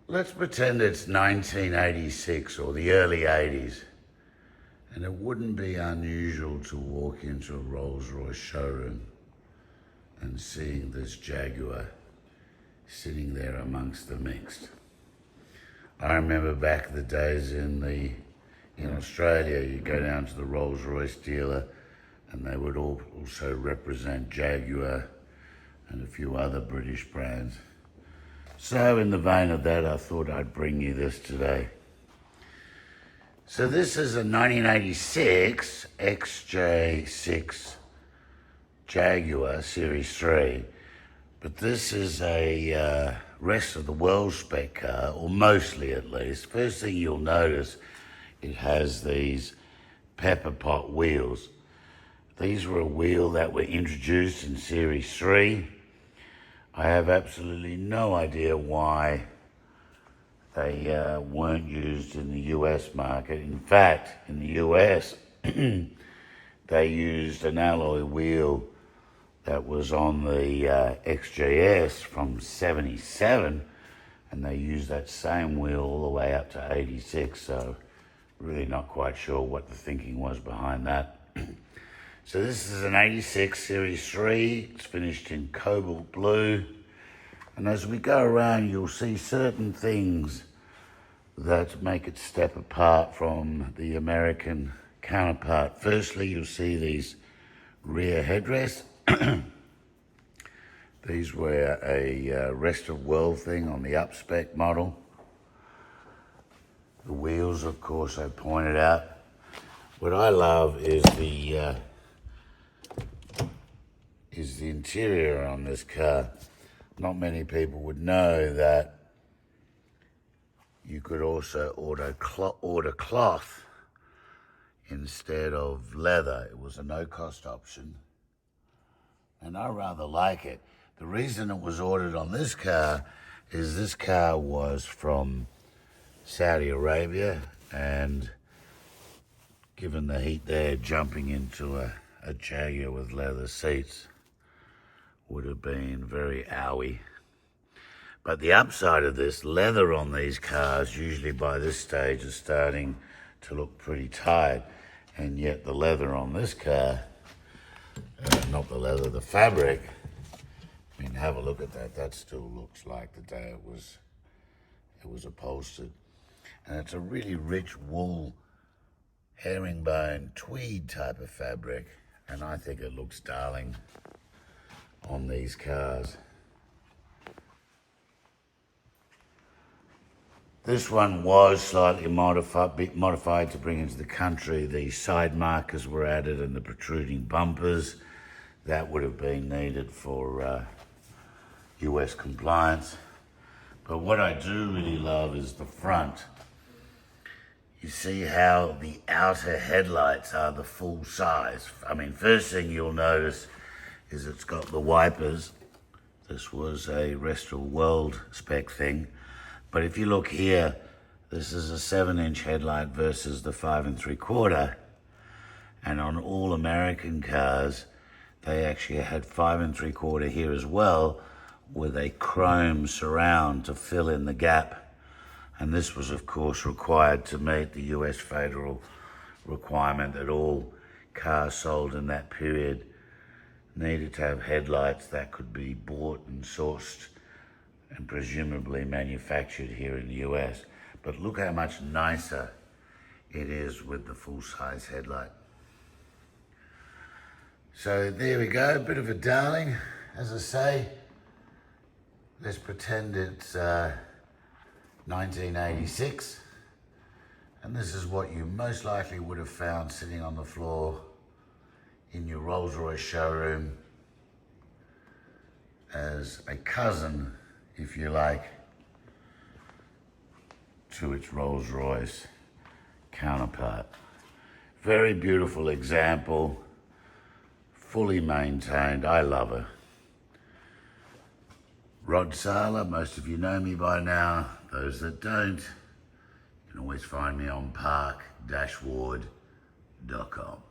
Let's pretend it's 1986 or the early 80s, and it wouldn't be unusual to walk into a Rolls-Royce showroom and seeing this Jaguar sitting there amongst the mixed. I remember back in the days in Australia, you'd go down to the Rolls-Royce dealer and they would also represent Jaguar and a few other British brands. So in the vein of that, I thought I'd bring you this today. So this is a 1986 XJ6 Jaguar Series 3, but this is a rest of the world spec car, or mostly at least. First thing you'll notice, it has these pepper pot wheels. These were a wheel that were introduced in Series 3. I have absolutely no idea why they weren't used in the US market. In fact, in the US, they used an alloy wheel that was on the XJS from 77, and they used that same wheel all the way up to 86, so really not quite sure what the thinking was behind that. So this is an 86 Series 3. It's finished in cobalt blue. And as we go around, you'll see certain things that make it step apart from the American counterpart. Firstly, you'll see these rear headrests. These were a rest of world thing on the up-spec model. The wheels, of course, I pointed out. What I love is the interior on this car. Not many people would know that you could also order cloth instead of leather. It was a no-cost option, and I rather like it. The reason it was ordered on this car is this car was from Saudi Arabia, and given the heat there, jumping into a Jaguar with leather seats would have been very owie. But the upside of this, leather on these cars, usually by this stage, is starting to look pretty tight, and yet the leather on this car, not the leather, the fabric, I mean, have a look at that. That still looks like the day it was upholstered. And it's a really rich wool, herringbone, tweed type of fabric, and I think it looks darling on these cars. This one was slightly modified to bring into the country. The side markers were added and the protruding bumpers. That would have been needed for US compliance. But what I do really love is the front. You see how the outer headlights are the full size. I mean, first thing you'll notice is it's got the wipers. This was a rest of world spec thing. But if you look here, this is a 7-inch headlight versus the 5 3/4. And on all American cars, they actually had 5 3/4 here as well, with a chrome surround to fill in the gap. And this was, of course, required to meet the US federal requirement that all cars sold in that period needed to have headlights that could be bought and sourced and presumably manufactured here in the US. But look how much nicer it is with the full-size headlight. So there we go, a bit of a darling. As I say, let's pretend it's 1986, and this is what you most likely would have found sitting on the floor in your Rolls-Royce showroom as a cousin, if you like, to its Rolls-Royce counterpart. Very beautiful example, fully maintained. I love her. Rod Sala, most of you know me by now. Those that don't, you can always find me on park-ward.com.